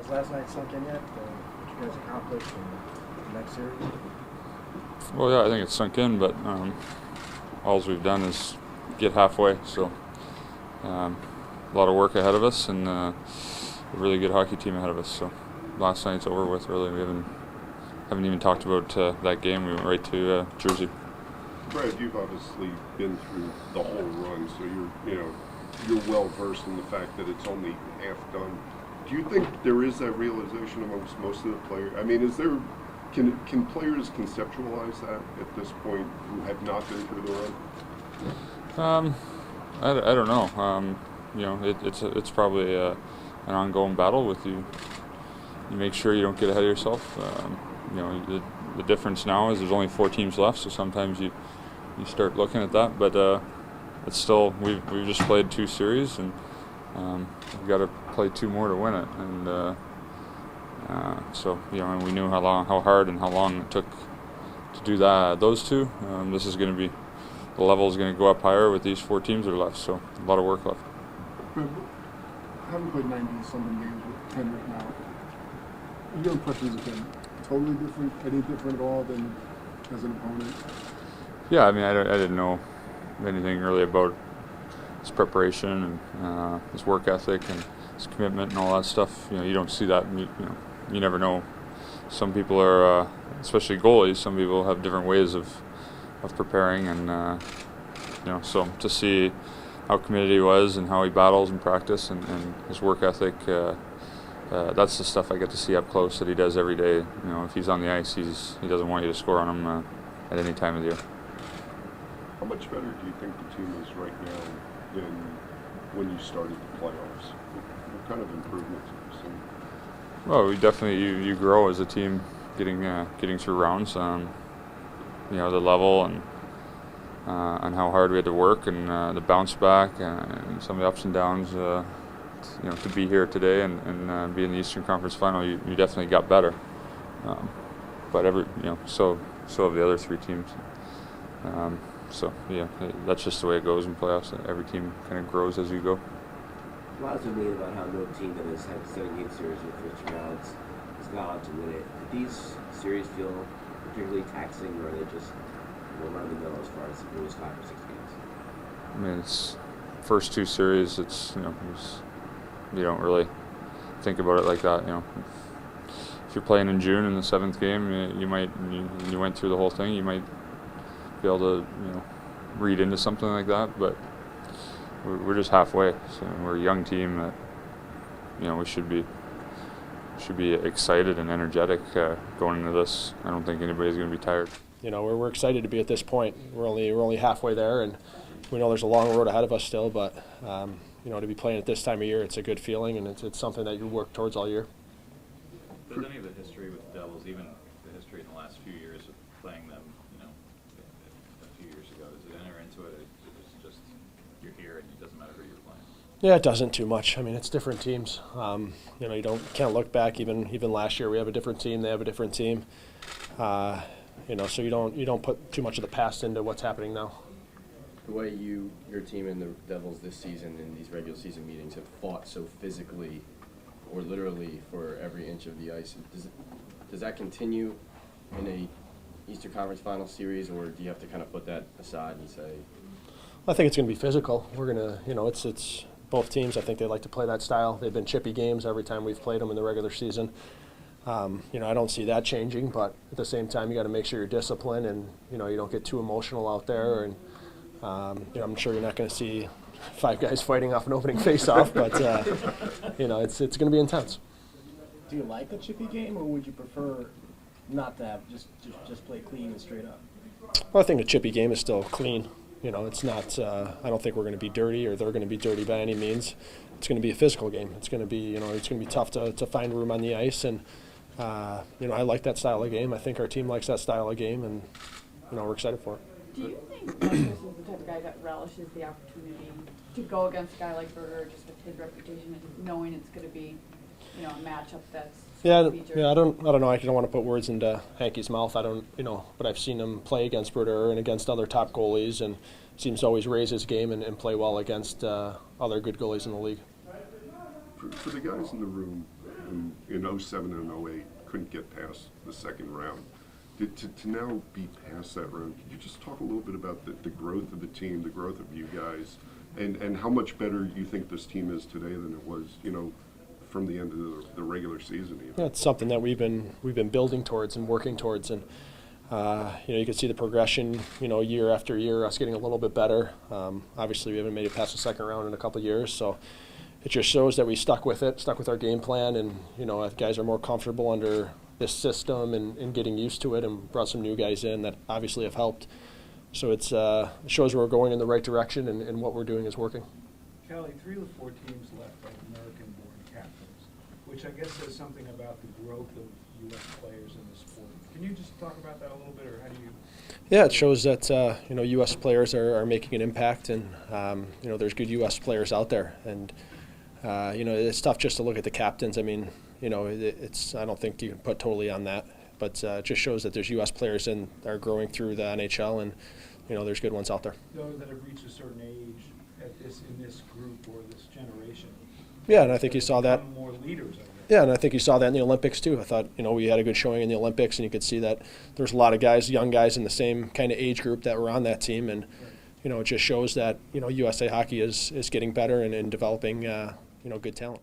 last night sunk in yet? What you guys accomplished in the next series? Well, yeah, I think it's sunk in, but all we've done is get halfway. So a lot of work ahead of us, and a really good hockey team ahead of us. So last night's over with. Really, we haven't even talked about that game. We went right to Jersey. Brad, you've obviously been through the whole run, so you're well versed in the fact that it's only half done. Do you think there is that realization amongst most of the players? I mean, can players conceptualize that at this point who have not been through the run? I don't know. It's probably an ongoing battle with you. You make sure you don't get ahead of yourself. The difference now is there's only 4 teams left, so sometimes you start looking at that. But it's still we've just played 2 series, and we've got to play 2 more to win it. And and we knew how hard and how long it took to do those 2. This is going to be the level is going to go up higher with these 4 teams that are left. So a lot of work left. Having played 90-something games with Henrik now, your impressions of him totally different, any different at all than as an opponent? Yeah, I mean, I didn't know anything really about his preparation and his work ethic and his commitment and all that stuff. You don't see that. You never know. Some people are, especially goalies. Some people have different ways of preparing, and so to see how committed he was and how he battles in practice and his work ethic. That's the stuff I get to see up close that he does every day. If he's on the ice, he doesn't want you to score on him at any time of the year. How much better do you think the team is right now than when you started the playoffs? What kind of improvements have you seen? Well, we definitely you grow as a team getting through rounds. The level and how hard we had to work and the bounce back and some of the ups and downs. To be here today and be in the Eastern Conference Final, you definitely got better. But so have the other 3 teams. That's just the way it goes in playoffs. Every team kind of grows as you go. A lot has been made about how no team that has had 7-game series in the first rounds has gone on to win it. Do these series feel particularly taxing, or are they just run of the mill as far as the first 5 or 6 games? I mean, it's first 2 series. It's you don't really think about it like that. If you're playing in June in the 7th game, you went through the whole thing. You might be able to read into something like that, but we're just halfway. So we're a young team that we should be excited and energetic going into this. I don't think anybody's going to be tired. We're excited to be at this point. We're only halfway there, and we know there's a long road ahead of us still, but to be playing at this time of year, it's a good feeling, and it's something that you work towards all year. Does any of the history with the Devils, even the history in the last few years of playing them, a few years ago, does it enter into it? It's just you're here and it doesn't matter who you're playing? Yeah, it doesn't too much. I mean, it's different teams. You can't look back. Even last year, we have a different team. They have a different team. So you don't put too much of the past into what's happening now. The way your team and the Devils this season in these regular season meetings have fought so physically or literally for every inch of the ice, does that continue in a Eastern Conference Final series, or do you have to kind of put that aside and say? I think it's going to be physical. We're going to, it's both teams. I think they like to play that style. They've been chippy games every time we've played them in the regular season. I don't see that changing, but at the same time, you got to make sure you're disciplined and you don't get too emotional out there. And I'm sure you're not going to see 5 guys fighting off an opening face-off, but it's going to be intense. Do you like the chippy game, or would you prefer not to have just play clean and straight up? Well, I think the chippy game is still clean. It's not. I don't think we're going to be dirty, or they're going to be dirty by any means. It's going to be a physical game. It's going to be, it's going to be tough to find room on the ice, and I like that style of game. I think our team likes that style of game, and we're excited for it. Do you think this is the type of guy that relishes the opportunity to go against a guy like Berger, just with his reputation and knowing it's going to be, a matchup that's I don't know. I don't want to put words into Hankey's mouth. I don't, but I've seen him play against Berger and against other top goalies, and seems to always raise his game and play well against other good goalies in the league. For the guys in the room in 07 and 08 couldn't get past the second round. To now be past that round, could you just talk a little bit about the growth of the team, the growth of you guys, and how much better you think this team is today than it was, from the end of the regular season even? Yeah, it's something that we've been building towards and working towards, and you can see the progression, year after year, us getting a little bit better. Obviously, we haven't made it past the second round in a couple of years, so it just shows that we stuck with our game plan, and guys are more comfortable under this system and getting used to it, and brought some new guys in that obviously have helped. So it shows we're going in the right direction, and what we're doing is working. Kelly, 3 of the 4 teams left are American-born captains, which I guess says something about the growth of U.S. players in the sport. Can you just talk about that a little bit, or how do you? Yeah, it shows that U.S. players are making an impact, and there's good U.S. players out there, and it's tough just to look at the captains. I mean, I don't think you can put totally on that, but it just shows that there's U.S. players that are growing through the NHL, and there's good ones out there. Those that have reached a certain age in this group or this generation. Yeah, and I think you saw that. More leaders, I guess. Yeah, and I think you saw that in the Olympics too. I thought we had a good showing in the Olympics, and you could see that there's a lot of guys, young guys in the same kind of age group that were on that team, and it just shows that USA Hockey is getting better and developing good talent.